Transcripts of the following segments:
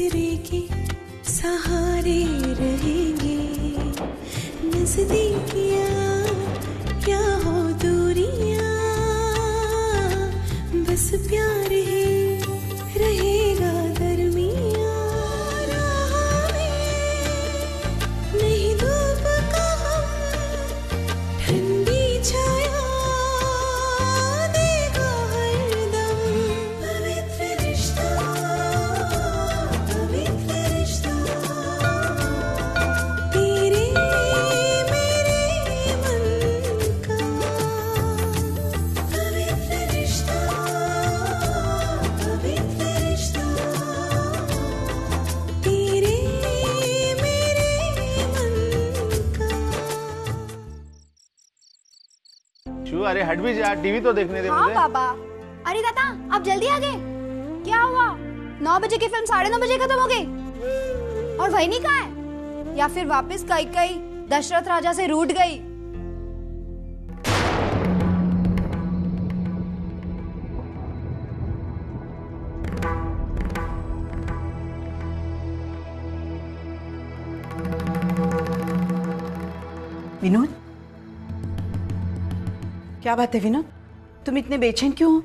दूसरे के सहारे रहेंगे, नजदीकियां क्या हो दूरियां, बस प्यार ही रहेगा दरमियां। राह में नहीं धूप का ठंडी छाया देगा हरदम, पवित्र रिश्ता, पवित्र रिश्ता, तेरे मेरे मन का पवित्र रिश्ता, पवित्र रिश्ता, तेरे मेरे मन का। शू, अरे हट भी जा, टीवी तो देखने दे हाँ मुझे। बाबा। अरे दादा आप जल्दी आ गए, क्या हुआ? 9 बजे की फिल्म 9:30 बजे खत्म हो गई और वही नहीं कहा है, या फिर वापस कई दशरथ राजा से रूठ गई? विनोद, क्या बात है विनोद, तुम इतने बेचैन क्यों हो?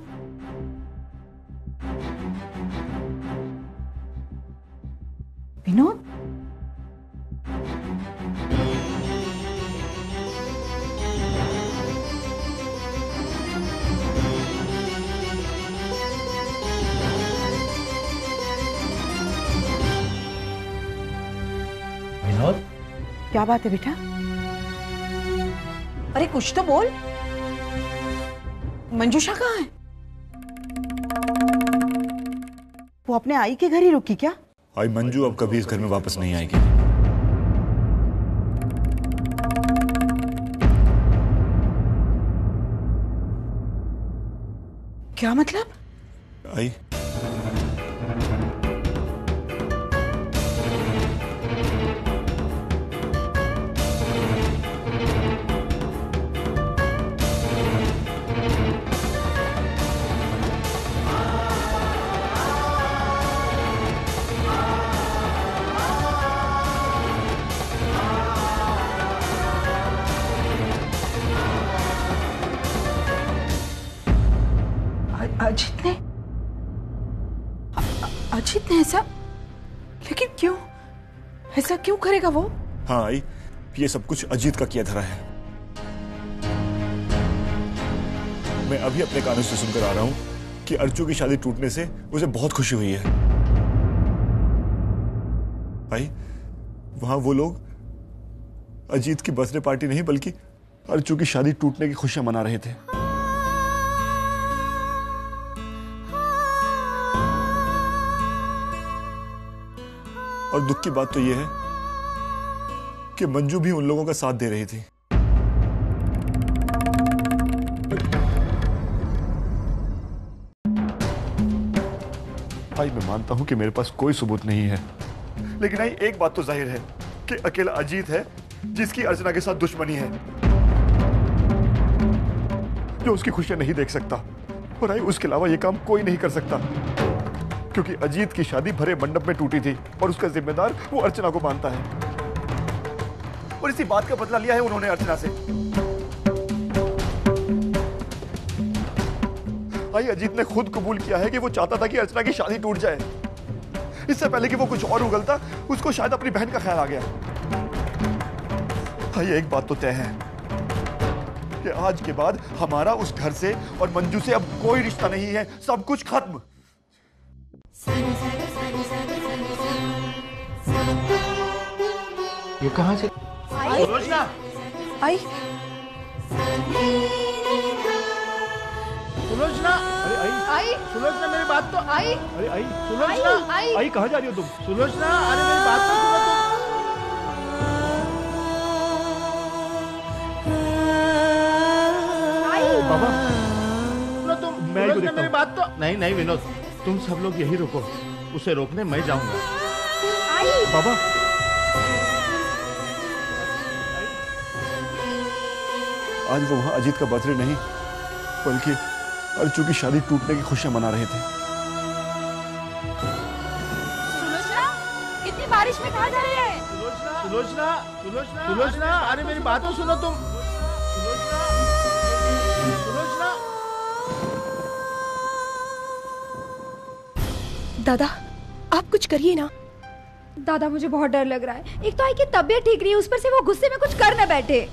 विनोद, विनोद, क्या बात है बेटा? अरे कुछ तो बोल। मंजूषा कहाँ है? वो अपने आई के घर ही रुकी क्या? आई मंजू अब कभी इस घर में वापस नहीं आएगी। क्या मतलब? आई अजीत ने ऐसा, लेकिन क्यों? ऐसा क्यों करेगा वो? हाँ आई, ये सब कुछ अजीत का किया धरा है। मैं अभी अपने कानों से सुनकर आ रहा हूं कि अर्चू की शादी टूटने से उसे बहुत खुशी हुई है। आई, वहां वो लोग अजीत की बर्थडे पार्टी नहीं बल्कि अर्चू की शादी टूटने की खुशियां मना रहे थे। और दुख की बात तो यह है कि मंजू भी उन लोगों का साथ दे रही थी। भाई मैं मानता हूं कि मेरे पास कोई सबूत नहीं है, लेकिन आई एक बात तो जाहिर है कि अकेला अजीत है जिसकी अर्चना के साथ दुश्मनी है, जो उसकी खुशियां नहीं देख सकता। और आई उसके अलावा यह काम कोई नहीं कर सकता, क्योंकि अजीत की शादी भरे मंडप में टूटी थी और उसका जिम्मेदार वो अर्चना को मानता है। और इसी बात का बदला लिया है उन्होंने अर्चना से। भाई अजीत ने खुद कबूल किया है कि वो चाहता था कि अर्चना की शादी टूट जाए। इससे पहले कि वो कुछ और उगलता, उसको शायद अपनी बहन का ख्याल आ गया। भाई एक बात तो तय है कि आज के बाद हमारा उस घर से और मंजू से अब कोई रिश्ता नहीं है, सब कुछ खत्म। ये कहाँ से? रोशना, आई सुलोचना, अरे आई, सुलोचना मेरी बात तो अरे आई, सुलोचना, आई कहाँ जा रही हो तुम? सुलोचना, अरे मेरी बात तो सुनो तुम। बाबा, सुनो तुम, मैं सुलोचना मेरी बात तो। नहीं नहीं विनोद, तुम सब लोग यही रुको, उसे रोकने मैं जाऊंगा। बाबा, आज वो वहां अजीत का बर्थडे नहीं बल्कि अर्चू की शादी टूटने की खुशियां मना रहे थे। सुलोचना, इतनी बारिश में कहाँ जा रही है? सुलोचना, सुलोचना, सुलोचना, अरे मेरी बात तो सुनो तुम। सुलोचना, सुलोचना। दादा, आप कुछ करिए ना। दादा मुझे बहुत डर लग रहा है। एक तो आई की तबीयत ठीक नहीं है, उस पर से वो गुस्से में कुछ कर न बैठे।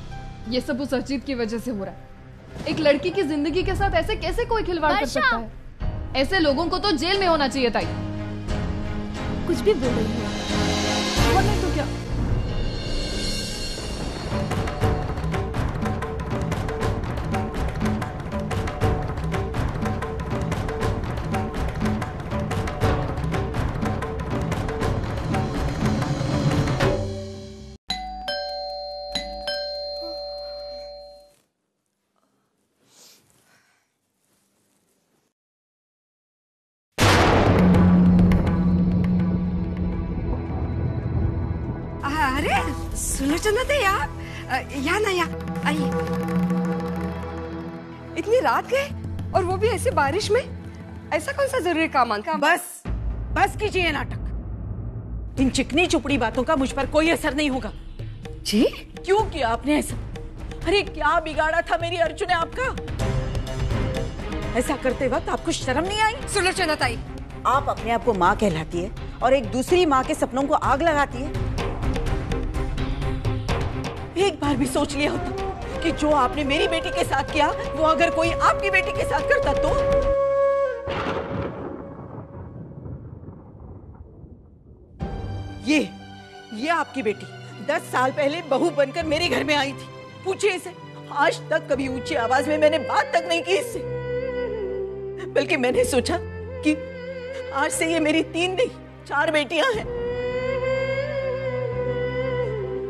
ये सब उस अजीत की वजह से हो रहा है। एक लड़की की जिंदगी के साथ ऐसे कैसे कोई खिलवाड़ कर सकता है? ऐसे लोगों को तो जेल में होना चाहिए ताई। कुछ भी बोल रही है। और नहीं तो क्या। अरे सुलोचना थे यार, या ना या आइए। इतनी रात गए और वो भी ऐसे बारिश में। ऐसा कौन सा जरूरी काम का? बस बस कीजिए नाटक। इन चिकनी चुपड़ी बातों का मुझ पर कोई असर नहीं होगा। जी क्यों किया आपने ऐसा? अरे क्या बिगाड़ा था मेरी अर्जुन ने आपका? ऐसा करते वक्त आपको शर्म नहीं आई? सुलोचना ताई, आप अपने आप को माँ कहलाती है और एक दूसरी माँ के सपनों को आग लगाती है। एक बार भी सोच लिया होता कि जो आपने मेरी बेटी के साथ किया वो अगर कोई आपकी बेटी के साथ करता तो? ये आपकी बेटी 10 साल पहले बहू बनकर मेरे घर में आई थी। पूछिए इसे, आज तक कभी ऊंची आवाज में मैंने बात तक नहीं की इससे। बल्कि मैंने सोचा कि आज से ये मेरी 3 नहीं 4 बेटियां हैं।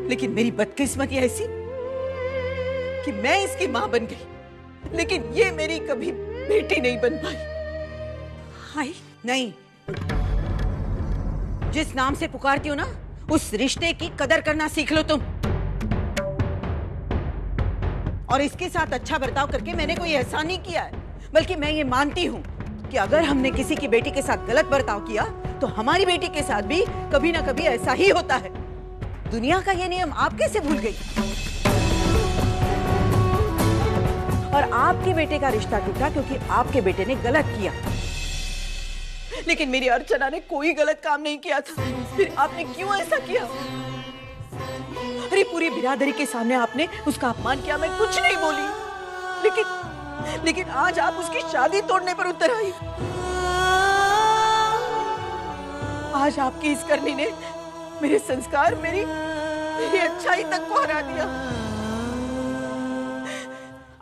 लेकिन मेरी बदकिस्मती ऐसी कि मैं इसकी मां बन गई, लेकिन ये मेरी कभी बेटी नहीं बन पाई। हाय नहीं, जिस नाम से पुकारती हो ना, उस रिश्ते की कदर करना सीख लो तुम। और इसके साथ अच्छा बर्ताव करके मैंने कोई एहसान नहीं किया है, बल्कि मैं ये मानती हूँ कि अगर हमने किसी की बेटी के साथ गलत बर्ताव किया तो हमारी बेटी के साथ भी कभी ना कभी ऐसा ही होता है। दुनिया का ये नियम आप कैसे भूल गई? और आपके बेटे का रिश्ता टूटा क्योंकि आपके बेटे ने गलत किया। लेकिन मेरी अर्चना ने कोई गलत काम नहीं किया था, फिर आपने क्यों ऐसा किया? अरे पूरी बिरादरी के सामने आपने उसका अपमान किया, मैं कुछ नहीं बोली, लेकिन आज आप उसकी शादी तोड़ने पर उतर आई। आज आपकी इस करनी ने मेरे संस्कार, मेरी अच्छाई तक को हरा दिया।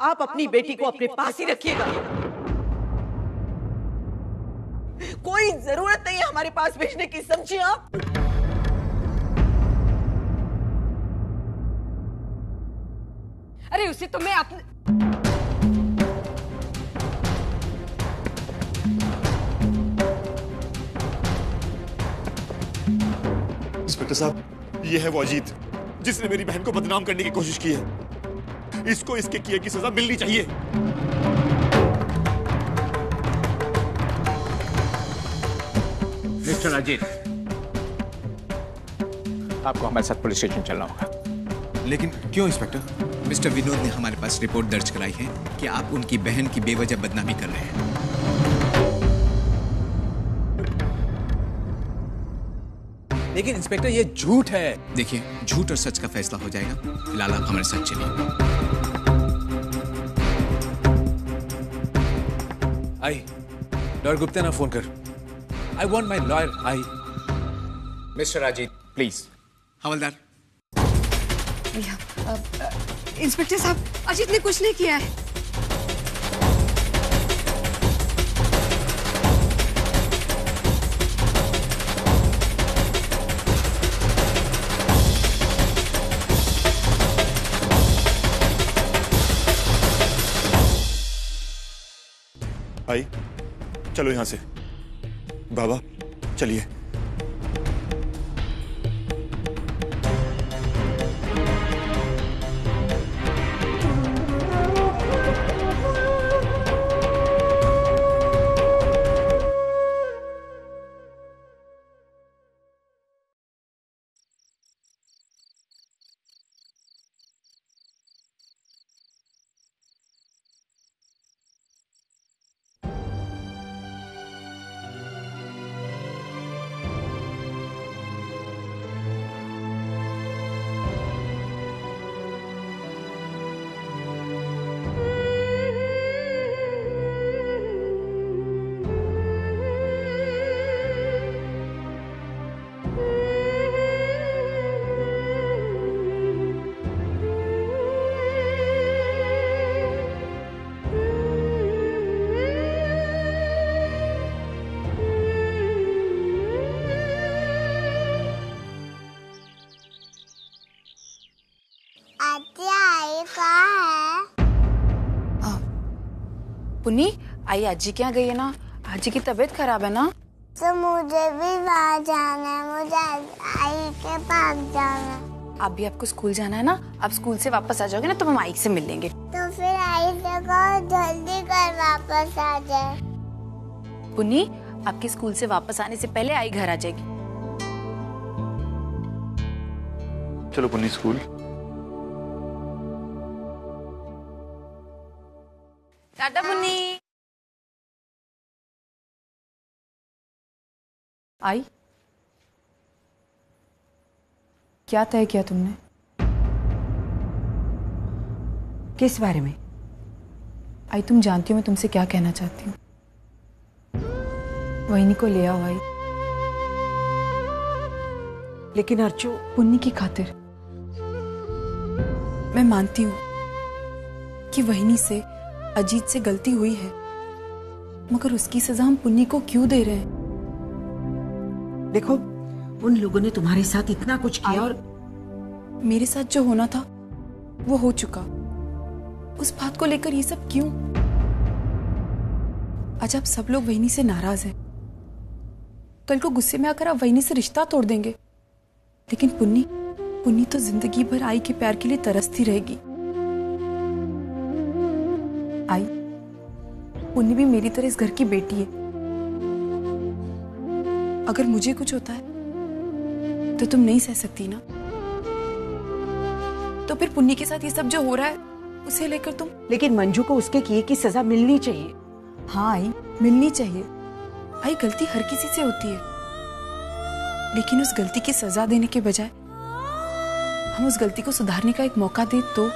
आप अपनी बेटी को अपने पास ही रखिएगा। कोई जरूरत नहीं है हमारे पास भेजने की, समझिए आप? अरे उसे तो मैं अपने इंस्पेक्टर साहब, ये है वो अजीत जिसने मेरी बहन को बदनाम करने की कोशिश की है। इसको इसके किए की सजा मिलनी चाहिए। मिस्टर अजीत, आपको हमारे साथ पुलिस स्टेशन चलना होगा। लेकिन क्यों इंस्पेक्टर? मिस्टर विनोद ने हमारे पास रिपोर्ट दर्ज कराई है कि आप उनकी बहन की बेवजह बदनामी कर रहे हैं। लेकिन इंस्पेक्टर ये झूठ है। देखिए, झूठ और सच का फैसला हो जाएगा। फिलहाल आप हमारे साथ चलिए। आई लॉयर गुप्ता ना फोन कर। I want my lawyer. I mister Ajit, please. Havildar, inspector साहब, अजीत ने कुछ नहीं किया है। आई, चलो यहां से। बाबा चलिए। आई कहाँ है? पुन्नी, आई आजी के यहाँ गई है ना, आजी की तबीयत खराब है ना। तो मुझे भी वहाँ जाना है, मुझे आई के पास जाना है। अभी आपको स्कूल जाना है ना, आप स्कूल से वापस आ जाओगे ना तो हम आई से मिल लेंगे। तो फिर आई से कहो जल्दी कर वापस आ जाए। पुन्नी, आपके स्कूल से वापस आने से पहले आई घर आ जाएगी। चलो पुन्नी स्कूल। टाटा पुन्नी। आई, क्या तय किया तुमने? किस बारे में? आई, तुम जानती हो मैं तुमसे क्या कहना चाहती हूँ। वहीनी को ले आओ आई। लेकिन अर्चू, पुन्नी की खातिर। मैं मानती हूँ कि वहीनी से अजीत से गलती हुई है, मगर उसकी सजा हम पुन्नी को क्यों दे रहे हैं? देखो, उन लोगों ने तुम्हारे साथ इतना कुछ किया और मेरे साथ जो होना था वो हो चुका। उस बात को लेकर ये सब क्यों? आज आप सब लोग वहीनी से नाराज हैं, कल को गुस्से में आकर आप वहीनी से रिश्ता तोड़ देंगे। लेकिन पुन्नी तो जिंदगी भर आई के प्यार के लिए तरसती रहेगी। आई, पुन्नी भी मेरी तरह इस घर की बेटी है। अगर मुझे कुछ होता है तो तुम नहीं सह सकती ना। तो फिर पुन्नी के साथ ये सब जो हो रहा है उसे लेकर तुम। लेकिन मंजू को उसके किए की सजा मिलनी चाहिए। हाँ आई, मिलनी चाहिए। आई, गलती हर किसी से होती है, लेकिन उस गलती की सजा देने के बजाय हम उस गलती को सुधारने का एक मौका दे तो।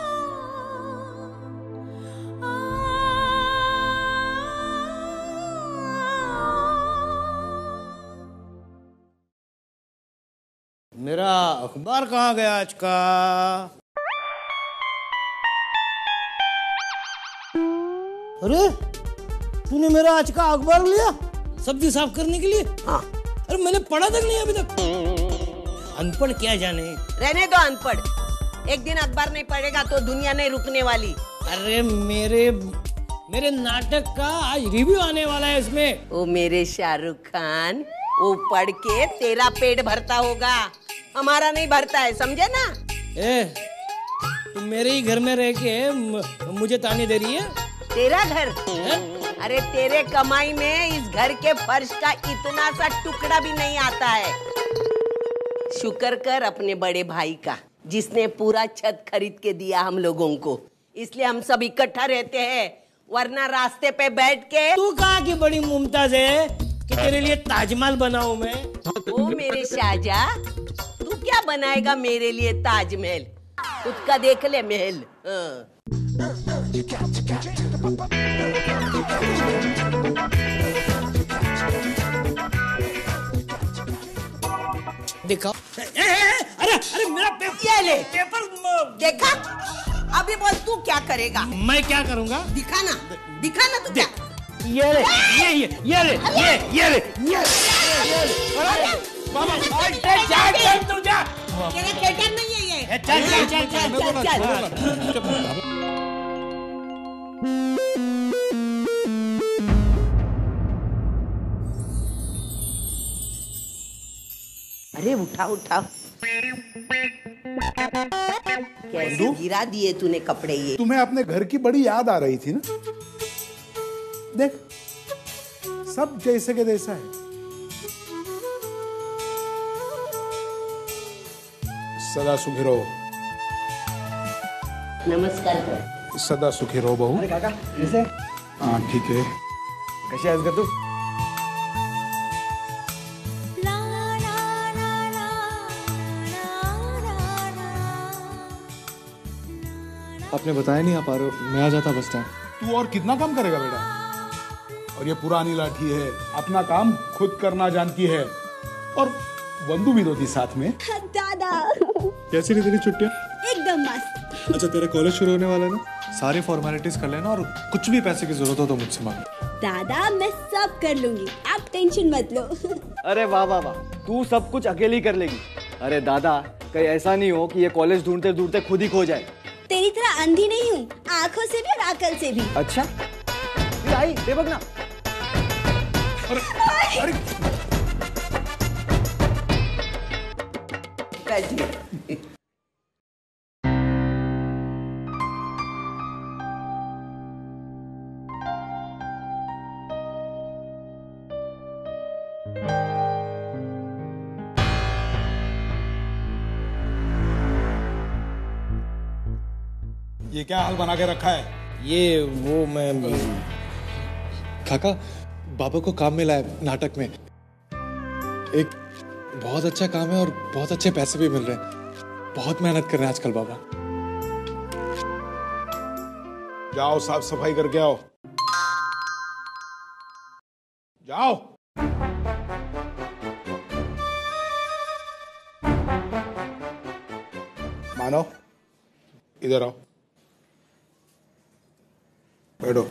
मेरा अखबार कहाँ गया आज का? अरे तूने मेरा आज का अखबार लिया सब्जी साफ करने के लिए? हाँ। अरे मैंने पढ़ा तक नहीं अभी तक। अनपढ़ क्या जाने। रहने दो अनपढ़, एक दिन अखबार नहीं पढ़ेगा तो दुनिया नहीं रुकने वाली। अरे मेरे नाटक का आज रिव्यू आने वाला है इसमें। ओ मेरे शाहरुख खान, वो पढ़ के तेरा पेट भरता होगा, हमारा नहीं भरता है, समझे ना? तुम मेरे ही घर में रह के मुझे ताने दे रही है? तेरा घर? अरे तेरे कमाई में इस घर के फर्श का इतना सा टुकड़ा भी नहीं आता है। शुक्र कर अपने बड़े भाई का, जिसने पूरा छत खरीद के दिया हम लोगों को, इसलिए हम सब इकट्ठा रहते हैं, वरना रास्ते पे बैठ के। तू कहाँ की बड़ी मुमताज है कि तेरे लिए ताजमहल बनाऊं मैं? ओ मेरे शाहजहां, तू क्या बनाएगा मेरे लिए ताजमहल? खुद का देख ले महल। देखा? अरे मेरा पेपर। ये ले पेपर। देखा? अभी बोल तू क्या करेगा? मैं क्या करूंगा? दिखाना तू क्या? ये ले। मामा, चल तू जा। तेरा थिएटर नहीं है ये। चल। अरे उठा कैसे गिरा दिए तूने कपड़े ये? तुम्हें अपने घर की बड़ी याद आ रही थी ना? देख, सब जैसे के जैसा है। सदा सुखी रहो। नमस्कार कर। सदा सुखी रहो बहू। अरे काका कैसे? हाँ ठीक है। कैसे आज कर तू? आपने बताया नहीं आप आ रहे हो, मैं आ जाता बस टाइम। तू और कितना काम करेगा बेटा? और ये पुरानी लाठी है, अपना काम खुद करना जानती है, और बंदू भी दो थी साथ में। दादा कैसी रही तेरी छुट्टियां? एकदम मस्त। अच्छा तेरा कॉलेज शुरू होने वाला है ना, सारी फॉर्मेलिटीज कर लेना, और कुछ भी पैसे की जरूरत हो तो मुझसे मांग। दादा मैं सब कर लूंगी, आप टेंशन मत लो। अरे वाह वाह वाह, तू सब कुछ अकेली कर लेगी। अरे दादा, कहीं ऐसा नहीं हो कि ये कॉलेज ढूंढते ढूंढते खुद ही खो जाए। तेरी तरह अंधी नहीं हूँ, आँखों से भी और अकल से भी। अच्छा, ये आई दे बगना। ये क्या हाल बना के रखा है? ये वो मैं काका बाबा को काम मिला है नाटक में। एक बहुत अच्छा काम है और बहुत अच्छे पैसे भी मिल रहे हैं। बहुत मेहनत कर रहे हैं आजकल बाबा। जाओ साफ सफाई करके आओ। जाओ। मानो, इधर आओ। बैठो।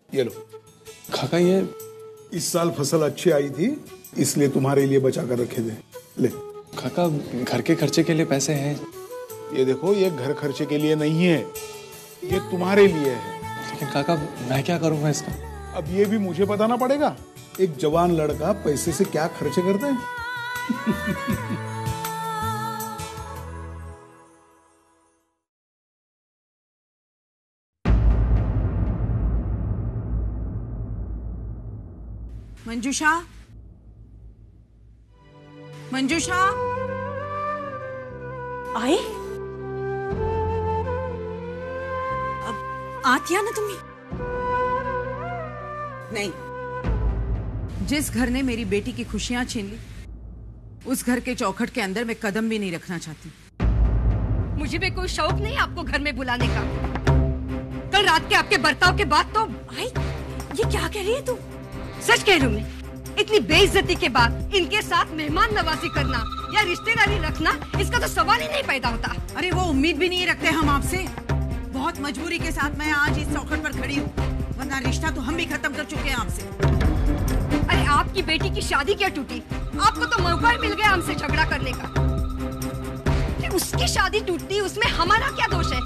ये लो। काका ये इस साल फसल अच्छी आई थी, इसलिए तुम्हारे लिए बचा कर रखे थे। ले। काका घर के खर्चे के लिए पैसे हैं। ये देखो, ये घर खर्चे के लिए नहीं है, ये तुम्हारे लिए है। लेकिन काका मैं क्या करूंगा इसका? अब ये भी मुझे बताना पड़ेगा? एक जवान लड़का पैसे से क्या खर्चे करता है? मंजूषा, मंजूषा आए? अब आतिया ना तुम्हें? नहीं, जिस घर ने मेरी बेटी की खुशियां छीन ली, उस घर के चौखट के अंदर मैं कदम भी नहीं रखना चाहती। मुझे भी कोई शौक नहीं आपको घर में बुलाने का। कल रात के आपके बर्ताव के बाद तो आई, ये क्या कह रही है तू? सच कह रही हूँ मैं। इतनी बेइज्जती के बाद इनके साथ मेहमान नवाजी करना या रिश्तेदारी रखना, इसका तो सवाल ही नहीं पैदा होता। अरे वो उम्मीद भी नहीं रखते हम आपसे। बहुत मजबूरी के साथ मैं आज इस चौखट पर खड़ी हूँ, वरना रिश्ता तो हम भी खत्म कर चुके हैं आपसे। अरे आपकी बेटी की शादी क्या टूटी? आपको तो मौका ही मिल गया हमसे झगड़ा करने का। उसकी शादी टूटी, उसमें हमारा क्या दोष है?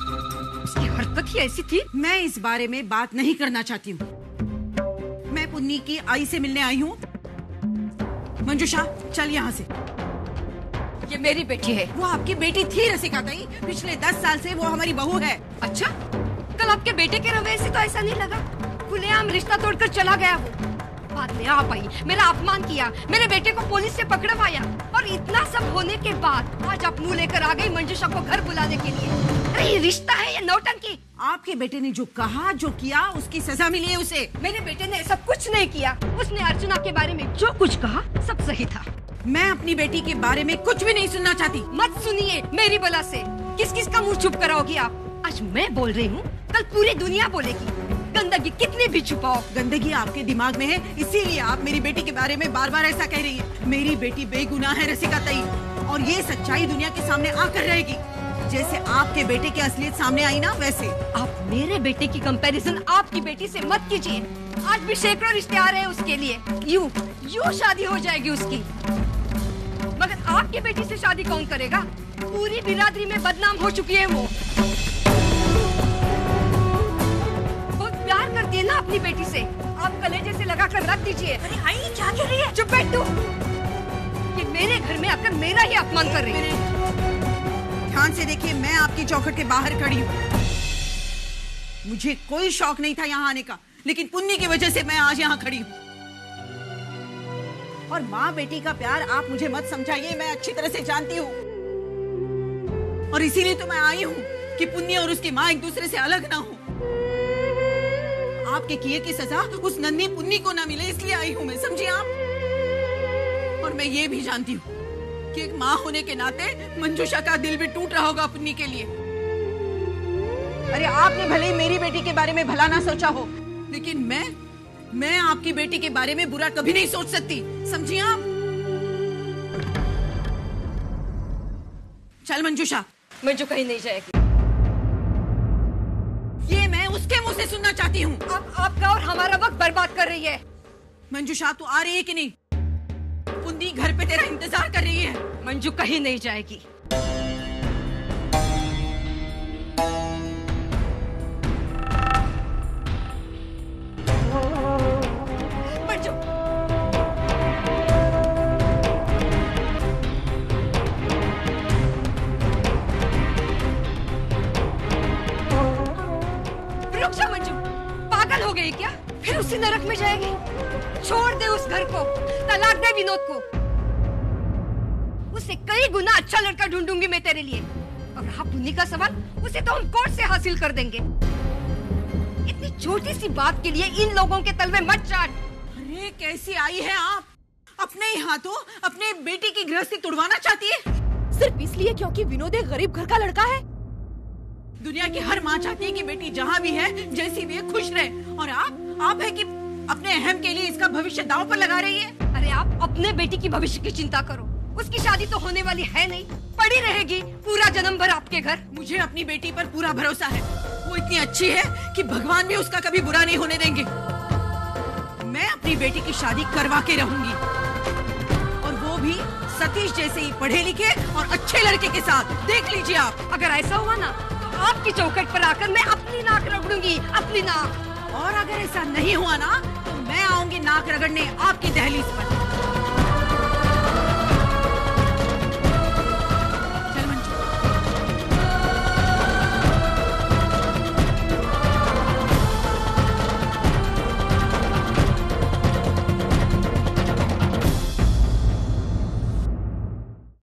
उसकी हरकत ही ऐसी थी। मैं इस बारे में बात नहीं करना चाहती हूँ। मैं पुन्नी की आई से मिलने आई हूँ। मंजूषा, चल यहाँ से। ये मेरी बेटी है। वो आपकी बेटी थी रसिका ताई, पिछले 10 साल से वो हमारी बहू है। अच्छा, कल आपके बेटे के रवैये से तो ऐसा नहीं लगा। खुलेआम रिश्ता तोड़कर चला गया वो। बाद में आप आई, मेरा अपमान किया, मेरे बेटे को पुलिस से पकड़वाया, और इतना सब होने के बाद आज आप मुंह लेकर आ गई मंजूषा को घर बुलाने के लिए। अरे ये रिश्ता है या नौटंकी? आपके बेटे ने जो कहा, जो किया, उसकी सजा मिली है उसे। मेरे बेटे ने ऐसा कुछ नहीं किया। उसने अर्चना के बारे में जो कुछ कहा सब सही था। मैं अपनी बेटी के बारे में कुछ भी नहीं सुनना चाहती। मत सुनिए मेरी बला से। किस किस का मुंह चुप कराओगी आप? आज मैं बोल रही हूँ, कल पूरी दुनिया बोलेगी। गंदगी कितनी भी छुपाओ, गंदगी आपके दिमाग में है, इसीलिए आप मेरी बेटी के बारे में बार बार ऐसा कह रही है। मेरी बेटी बेगुनाह है रसिका ताई, और ये सच्चाई दुनिया के सामने आकर रहेगी। जैसे आपके बेटे की असलियत सामने आई ना, वैसे। आप मेरे बेटे की कंपैरिजन आपकी बेटी से मत कीजिए। आज भी सैकड़ों रिश्ते आ रहे हैं उसके लिए। यूं शादी हो जाएगी उसकी। मगर आपकी बेटी से शादी कौन करेगा? पूरी बिरादरी में बदनाम हो चुकी है वो। बहुत प्यार करती है ना अपनी बेटी से। आप कलेजे से लगा कर रख दीजिए। अरे आई, क्या कह रही है? चुप बैठ तू। ये मेरे घर में आकर मेरा ही अपमान कर रही है। ध्यान से देखिए, मैं आपकी चौखट के बाहर खड़ी हूँ। मुझे कोई शौक नहीं था यहाँ आने का, लेकिन पुन्नी की वजह से मैं आज यहाँ खड़ी हूँ। और माँ बेटी का प्यार आप मुझे मत समझाइए, मैं अच्छी तरह से जानती हूँ। और इसीलिए तो मैं आई हूँ कि पुन्नी और उसकी माँ एक दूसरे से अलग ना हो। आपके किए की सजा उस नन्ही पुन्नी को ना मिले, इसलिए आई हूँ मैं, समझिए आप। और मैं ये भी जानती हूँ कि एक माँ होने के नाते मंजूषा का दिल भी टूट रहा होगा पुन्नी के लिए। अरे आपने भले ही मेरी बेटी के बारे में भला ना सोचा हो, लेकिन मैं आपकी बेटी के बारे में बुरा कभी नहीं सोच सकती, समझिए आप। चल मंजूषा। मंजू कहीं नहीं जाएगी। ये मैं उसके मुंह से सुनना चाहती हूँ। आपका और हमारा वक्त बर्बाद कर रही है। मंजूषा, तू आ रही है कि नहीं? पुन्नी घर पे तेरा इंतजार कर रही है। मंजू कहीं नहीं जाएगी। नरक में जाएगी। छोड़ दे उस घर को, तलाक दे विनोद को। उसे कई गुना अच्छा लड़का ढूंढूंगी मैं तेरे लिए। और रहा पुन्नी का सवाल, उसे तो हम कोर्ट से हासिल कर देंगे। इतनी छोटी सी बात के लिए इन लोगों के तलवे मत चाट। अरे कैसी आई है आप, अपने ही हाथों अपने बेटी की गृहस्थी तुड़वाना चाहती है, सिर्फ इसलिए क्योंकि विनोद एक गरीब घर का लड़का है। दुनिया की हर माँ चाहती है कि बेटी जहाँ भी है, जैसी भी है, खुश रहे। और आप है कि अपने अहम के लिए इसका भविष्य दांव पर लगा रही है। अरे आप अपने बेटी की भविष्य की चिंता करो, उसकी शादी तो होने वाली है नहीं, पड़ी रहेगी पूरा जन्म भर आपके घर। मुझे अपनी बेटी पर पूरा भरोसा है, वो इतनी अच्छी है कि भगवान भी उसका कभी बुरा नहीं होने देंगे। मैं अपनी बेटी की शादी करवा के रहूंगी, और वो भी सतीश जैसे ही पढ़े लिखे और अच्छे लड़के के साथ। देख लीजिए आप। अगर ऐसा हुआ ना तो आपकी चौखट पर आकर मैं अपनी नाक रगड़ूंगी, अपनी नाक। और अगर ऐसा नहीं हुआ ना तो मैं आऊंगी नाक रगड़ने आपकी दहलीज पर।